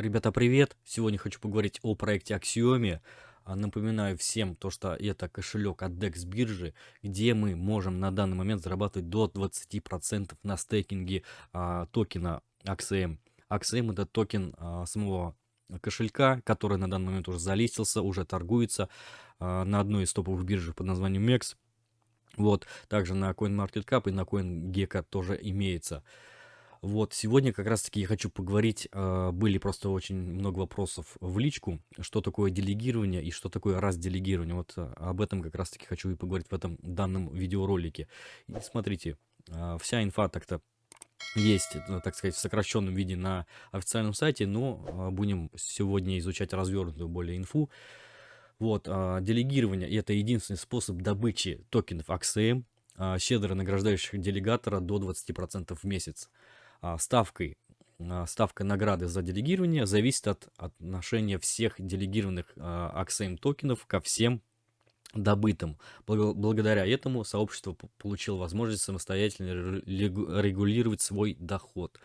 Ребята, привет! Сегодня хочу поговорить о проекте Axiom. Напоминаю всем то, что это кошелек от DEX биржи, где мы можем на данный момент зарабатывать до 20% на стейкинге токена Axiom. Axiom это токен самого кошелька, который на данный момент уже залистился, уже торгуется на одной из топовых бирж под названием MEX. Вот, также на CoinMarketCap и на CoinGecko тоже имеется. Вот, сегодня как раз-таки я хочу поговорить, были просто очень много вопросов в личку, что такое делегирование и что такое разделегирование. Вот об этом как раз-таки хочу и поговорить в этом данном видеоролике. И смотрите, вся инфа так-то есть, так сказать, в сокращенном виде на официальном сайте, но будем сегодня изучать развернутую более инфу. Вот, делегирование — это единственный способ добычи токенов AXM, щедро награждающих делегатора до 20% в месяц. Ставка награды за делегирование зависит от отношения всех делегированных AXM токенов ко всем добытым. Благодаря этому сообщество получило возможность самостоятельно регулировать свой доход.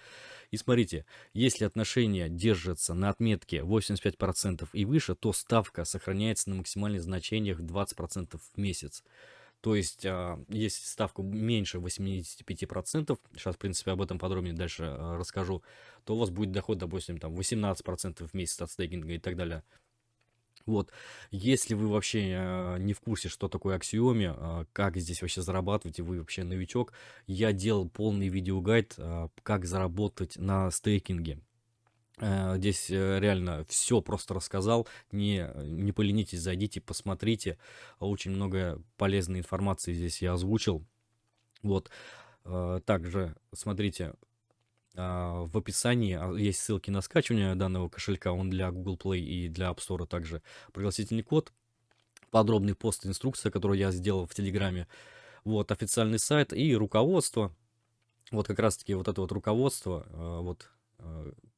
И смотрите, если отношения держатся на отметке 85% и выше, то ставка сохраняется на максимальных значениях 20% в месяц. То есть, если ставка меньше 85%, сейчас, в принципе, об этом подробнее дальше расскажу, то у вас будет доход, допустим, там 18% в месяц от стейкинга и так далее. Вот, если вы вообще не в курсе, что такое Axiom, как здесь вообще зарабатывать, и вы вообще новичок, я делал полный видеогайд, как заработать на стейкинге. Здесь реально все просто рассказал, не поленитесь, зайдите, посмотрите, очень много полезной информации здесь я озвучил. Вот, также смотрите, в описании есть ссылки на скачивание данного кошелька, он для Google Play и для App Store также. Пригласительный код, подробный пост, инструкция, которую я сделал в Телеграме. Вот официальный сайт и руководство. Вот как раз-таки вот это вот руководство,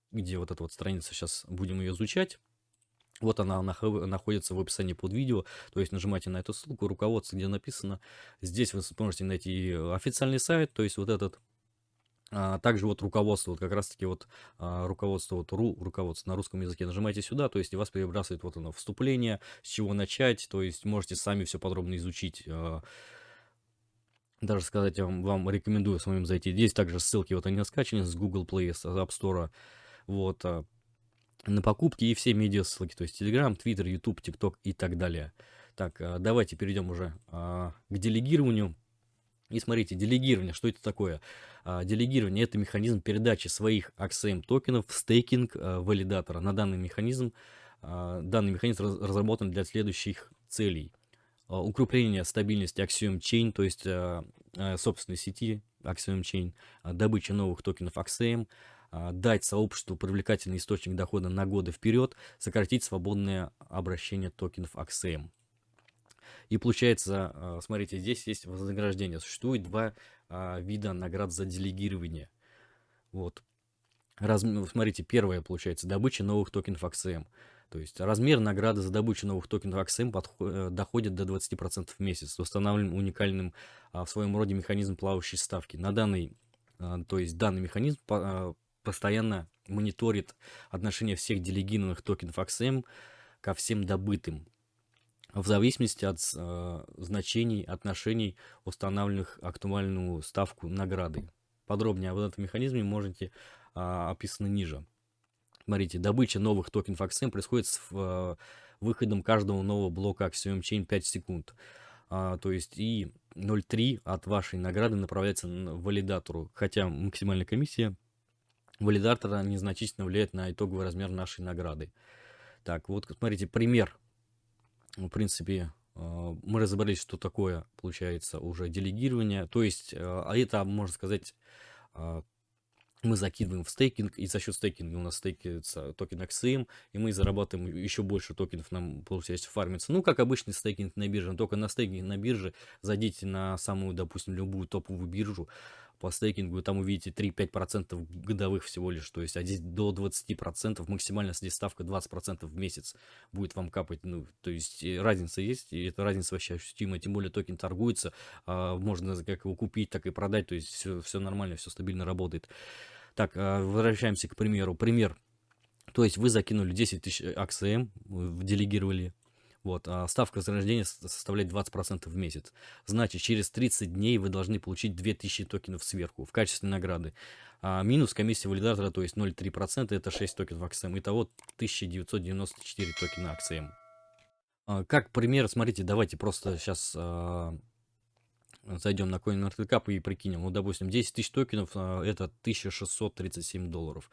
где вот эта вот страница, сейчас будем ее изучать. Вот она находится в описании под видео, то есть нажимайте на эту ссылку, руководство, где написано. Здесь вы сможете найти официальный сайт, то есть вот этот. Также вот руководство, вот как раз-таки вот руководство, вот руководство на русском языке. Нажимаете сюда, то есть и вас перебрасывает вот оно вступление, с чего начать, то есть можете сами все подробно изучить. Даже сказать, я вам рекомендую самим зайти. Здесь также ссылки, вот они на скачивание с Google Play, с App Store, вот, на покупки и все медиа ссылки, то есть Telegram, Twitter, YouTube, TikTok и так далее. Так, давайте перейдем уже к делегированию. И смотрите, делегирование, что это такое? Делегирование — это механизм передачи своих AXM токенов в стейкинг валидатора. На данный механизм разработан для следующих целей: укрепление стабильности Axiom Chain, то есть собственной сети Axiom Chain, добыча новых токенов Axiom, дать сообществу привлекательный источник дохода на годы вперед, сократить свободное обращение токенов Axiom. И получается, смотрите, здесь есть вознаграждение. Существует два вида наград за делегирование. Вот. Смотрите, первое, получается, добыча новых токенов AXM. То есть размер награды за добычу новых токенов AXM доходит до 20% в месяц. Установлен уникальным в своем роде механизм плавающей ставки. То есть данный механизм постоянно мониторит отношение всех делегированных токенов AXM ко всем добытым, в зависимости от значений отношений, установленных актуальную ставку награды. Подробнее об этом механизме можете описано ниже. Смотрите, добыча новых токенов AXM происходит с выходом каждого нового блока Axiom Chain 5 секунд. То есть и 0,3 от вашей награды направляется валидатору, хотя максимальная комиссия валидатора незначительно влияет на итоговый размер нашей награды. Так, вот смотрите, пример. В принципе, мы разобрались, что такое, получается, уже делегирование. То есть, это, можно сказать, мы закидываем в стейкинг, и за счет стейкинга у нас стейкается токен XM, и мы зарабатываем еще больше токенов, нам, получается, фармится. Ну, как обычный стейкинг на бирже, но только на стейкинг на бирже зайдите на самую, допустим, любую топовую биржу по стейкингу, и там увидите 3-5% годовых всего лишь, то есть, а здесь до 20%, максимально здесь ставка 20% в месяц будет вам капать, ну, то есть, разница есть, и эта разница вообще ощутимая, тем более токен торгуется, можно как его купить, так и продать, то есть, все нормально, все стабильно работает. Так, возвращаемся к примеру. Пример. То есть вы закинули 10 тысяч AXM, делегировали, вот, а ставка вознаграждения составляет 20% в месяц. Значит, через 30 дней вы должны получить 2000 токенов сверху в качестве награды. Минус комиссия валидатора, то есть 0,3%, это 6 токенов AXM. Итого 1994 токена AXM. Как пример, смотрите, давайте просто сейчас зайдем на CoinMarketCap и прикинем. Ну, допустим, 10 тысяч токенов, это 1637 долларов.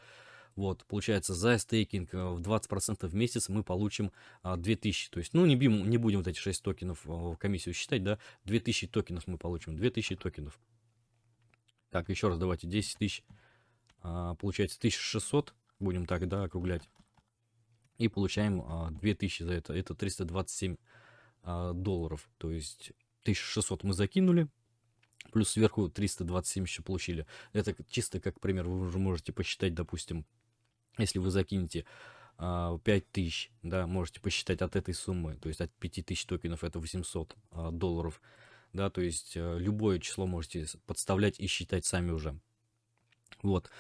Вот, получается, за стейкинг в 20% в месяц мы получим 2000. То есть, ну, не будем вот эти 6 токенов в комиссию считать, да, 2000 токенов мы получим, 2000 токенов. Так, еще раз давайте, 10 тысяч, получается 1600, будем так, да, округлять. И получаем 2000 за это, 327 долларов. То есть 1600 мы закинули, плюс сверху 327 еще получили. Это чисто как пример, вы уже можете посчитать, допустим, если вы закинете 5000, да, можете посчитать от этой суммы, то есть от 5000 токенов это 800 долларов, да, то есть любое число можете подставлять и считать сами уже. Вот,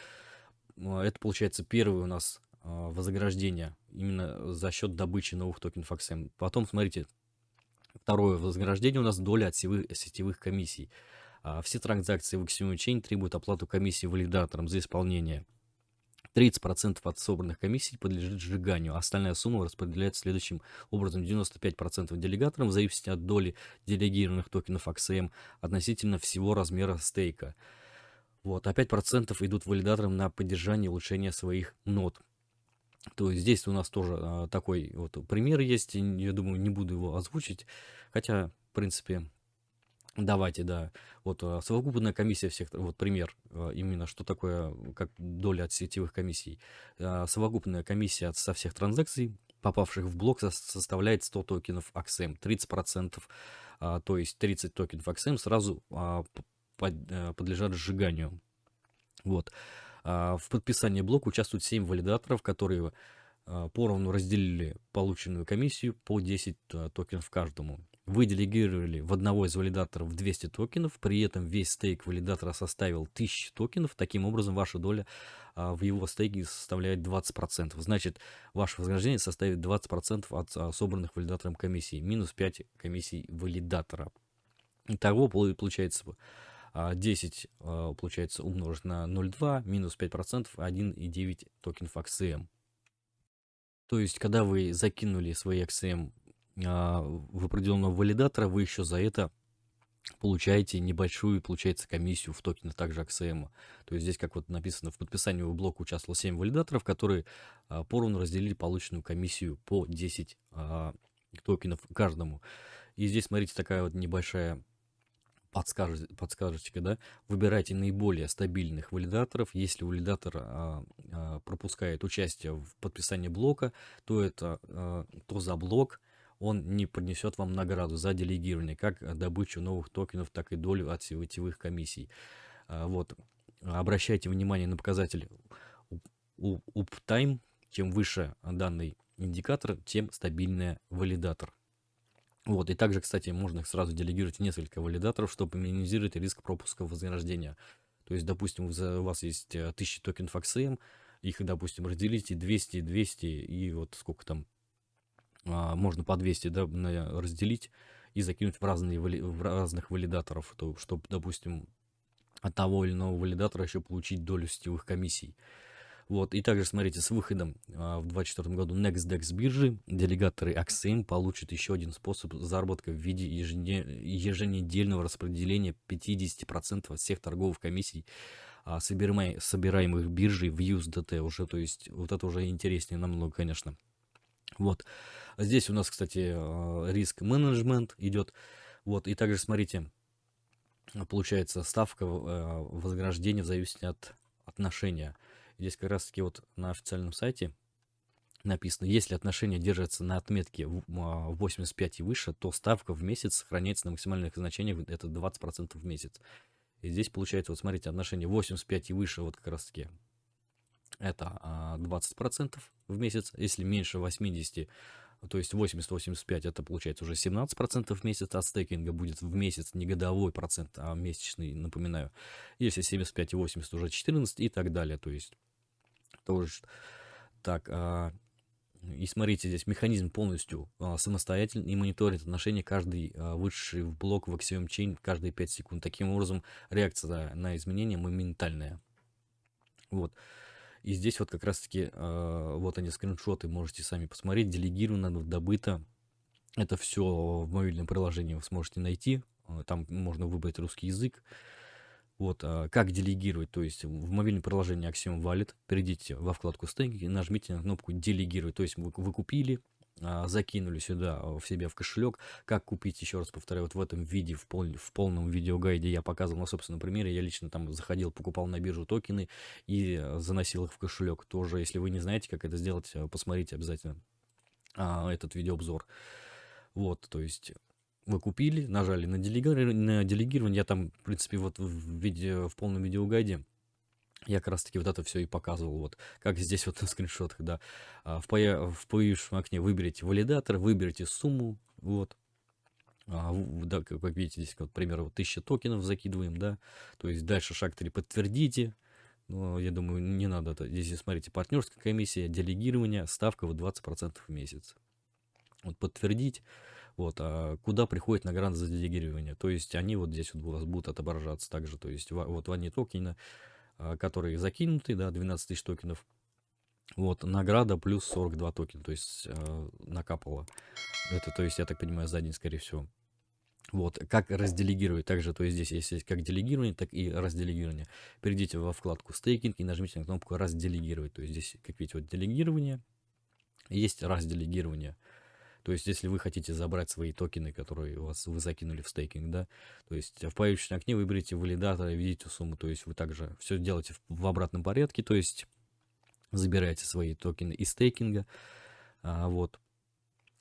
это получается первое у нас вознаграждение именно за счет добычи новых токенов AXM. Потом, смотрите, второе вознаграждение у нас доля от сетевых комиссий. Все транзакции в Axiom Chain требуют оплату комиссии валидаторам за исполнение. 30% от собранных комиссий подлежит сжиганию, а остальная сумма распределяется следующим образом: 95% делегаторам в зависимости от доли делегированных токенов AXM относительно всего размера стейка. Вот, а 5% идут валидаторам на поддержание и улучшение своих нод. То есть здесь у нас тоже такой вот пример есть, я думаю, не буду его озвучить, хотя, в принципе, давайте, да. Вот совокупная комиссия всех, вот пример, именно что такое, как доля от сетевых комиссий. Совокупная комиссия со всех транзакций, попавших в блок, составляет 100 токенов AXM, 30%, то есть 30 токенов AXM сразу подлежат сжиганию. Вот. В подписании блока участвуют 7 валидаторов, которые поровну разделили полученную комиссию по 10 токенов каждому. Вы делегировали в одного из валидаторов 200 токенов, при этом весь стейк валидатора составил 1000 токенов. Таким образом, ваша доля в его стейке составляет 20%. Значит, ваше вознаграждение составит 20% от собранных валидатором комиссий, минус 5 комиссий валидатора. Итого получается 10 получается умножить на 0,2, минус 5%, 1,9 токенов AXM. То есть, когда вы закинули свои AXM в определенного валидатора, вы еще за это получаете небольшую, получается, комиссию в токенах также AXM. То есть здесь, как вот написано, в подписании в блока участвовало 7 валидаторов, которые поровну разделили полученную комиссию по 10 токенов каждому. И здесь, смотрите, такая вот небольшая подсказочка, да, выбирайте наиболее стабильных валидаторов. Если валидатор пропускает участие в подписании блока, то за блок он не принесет вам награду за делегирование, как добычу новых токенов, так и долю от сетевых комиссий. Вот. Обращайте внимание на показатель uptime. Чем выше данный индикатор, тем стабильнее валидатор. Вот, и также, кстати, можно сразу делегировать несколько валидаторов, чтобы минимизировать риск пропуска вознаграждения. То есть, допустим, у вас есть 1000 токенов AXM, их, допустим, разделите 200, 200, и вот сколько там, можно по 200, да, разделить и закинуть в разных валидаторов, чтобы, допустим, от того или иного валидатора еще получить долю сетевых комиссий. Вот, и также, смотрите, с выходом в 2024 году NextDex биржи делегаторы AXM получат еще один способ заработка в виде еженедельного распределения 50% от всех торговых комиссий, собираемых биржей в USDT уже, то есть вот это уже интереснее намного, конечно. Вот, здесь у нас, кстати, риск-менеджмент идет, вот, и также, смотрите, получается ставка вознаграждения в зависимости от отношения. Здесь как раз таки вот на официальном сайте написано: если отношения держатся на отметке 85 и выше, то ставка в месяц сохраняется на максимальных значениях, это 20% в месяц. И здесь получается, вот смотрите, отношения 85 и выше, вот как раз таки это 20% в месяц. Если меньше 80, то есть 80-85, это получается уже 17% в месяц от стейкинга будет в месяц, не годовой процент, а месячный, напоминаю. Если 75 и 80, уже 14 и так далее. То есть тоже Так, и смотрите, здесь механизм полностью самостоятельный и мониторит отношения каждый вышедший в блок в Axiom Chain каждые 5 секунд. Таким образом, реакция на изменения моментальная. Вот. И здесь вот как раз-таки, вот они скриншоты, можете сами посмотреть, делегировано, добыто. Это все в мобильном приложении вы сможете найти. Там можно выбрать русский язык. Вот, как делегировать, то есть в мобильном приложении Axiom Wallet перейдите во вкладку стейкинг и нажмите на кнопку делегировать. То есть вы купили, закинули сюда в себя в кошелек. Как купить, еще раз повторяю, вот в этом виде, в полном видеогайде я показывал на собственном примере. Я лично там заходил, покупал на биржу токены и заносил их в кошелек. Тоже, если вы не знаете, как это сделать, посмотрите обязательно этот видеообзор. Вот, то есть вы купили, нажали на делегирование. Я там, в принципе, вот в полном видеогайде я как раз таки вот это все и показывал. Вот как здесь вот на скриншотах, да. В появившем окне выберите валидатор, выберите сумму, вот. Да, как видите, здесь, вот, к примеру, 1000 токенов закидываем, да. То есть дальше шаг 3 подтвердите. Но я думаю, не надо это. Здесь, смотрите, партнерская комиссия, делегирование, ставка вот 20% в месяц. Вот подтвердить. Вот, куда приходит награда за делегирование? То есть они вот здесь вот у вас будут отображаться также. То есть вот в одни токены, которые закинуты, да, 12 тысяч токенов. Вот, награда плюс 42 токена, то есть накапало. Это, то есть, я так понимаю, за день, скорее всего. Вот, как разделегировать также, то есть здесь есть как делегирование, так и разделегирование. Перейдите во вкладку стейкинг и нажмите на кнопку разделегировать. То есть здесь, как видите, вот делегирование, есть разделегирование. То есть, если вы хотите забрать свои токены, которые вы закинули в стейкинг, да, то есть в появившемся окне выберите валидатор и введите сумму. То есть вы также все делаете в обратном порядке, то есть забираете свои токены из стейкинга, вот,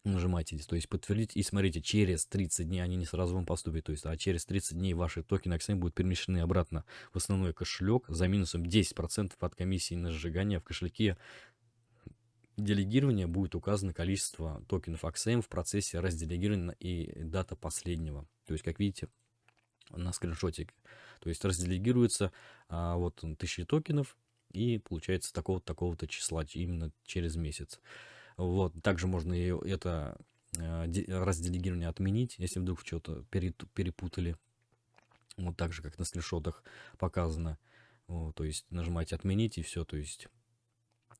нажимаете здесь, то есть подтвердить, и смотрите, через 30 дней они не сразу вам поступят, то есть, а через 30 дней ваши токены Axie будут перемещены обратно в основной кошелек за минусом 10% от комиссии на сжигание в кошельке делегирования. Будет указано количество токенов AXM в процессе разделегирования и дата последнего. То есть, как видите, на скриншоте, то есть разделегируется вот 1000 токенов и получается такого-то числа именно через месяц. Вот, также можно и это разделегирование отменить, если вдруг что-то перепутали. Вот так же, как на скриншотах показано. Вот, то есть нажимаете отменить и все, то есть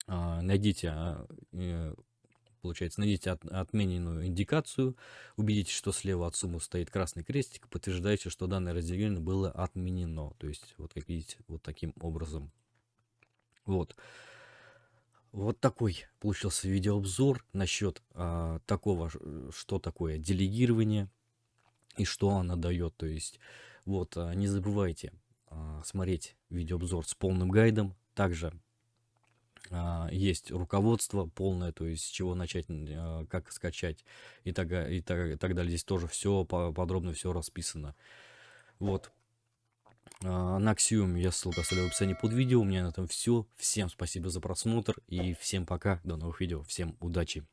найдите, получается, найдите отмененную индикацию, убедитесь, что слева от суммы стоит красный крестик, подтверждаете, что данное разделение было отменено. То есть, вот как видите, вот таким образом. Вот. Вот такой получился видеообзор насчет такого, что такое делегирование и что оно дает. То есть, вот, не забывайте смотреть видеообзор с полным гайдом. Также есть руководство полное, то есть с чего начать, как скачать и так далее. Здесь тоже все подробно все расписано. Вот. На Axiom я ссылку оставлю в описании под видео. У меня на этом все. Всем спасибо за просмотр и всем пока. До новых видео. Всем удачи.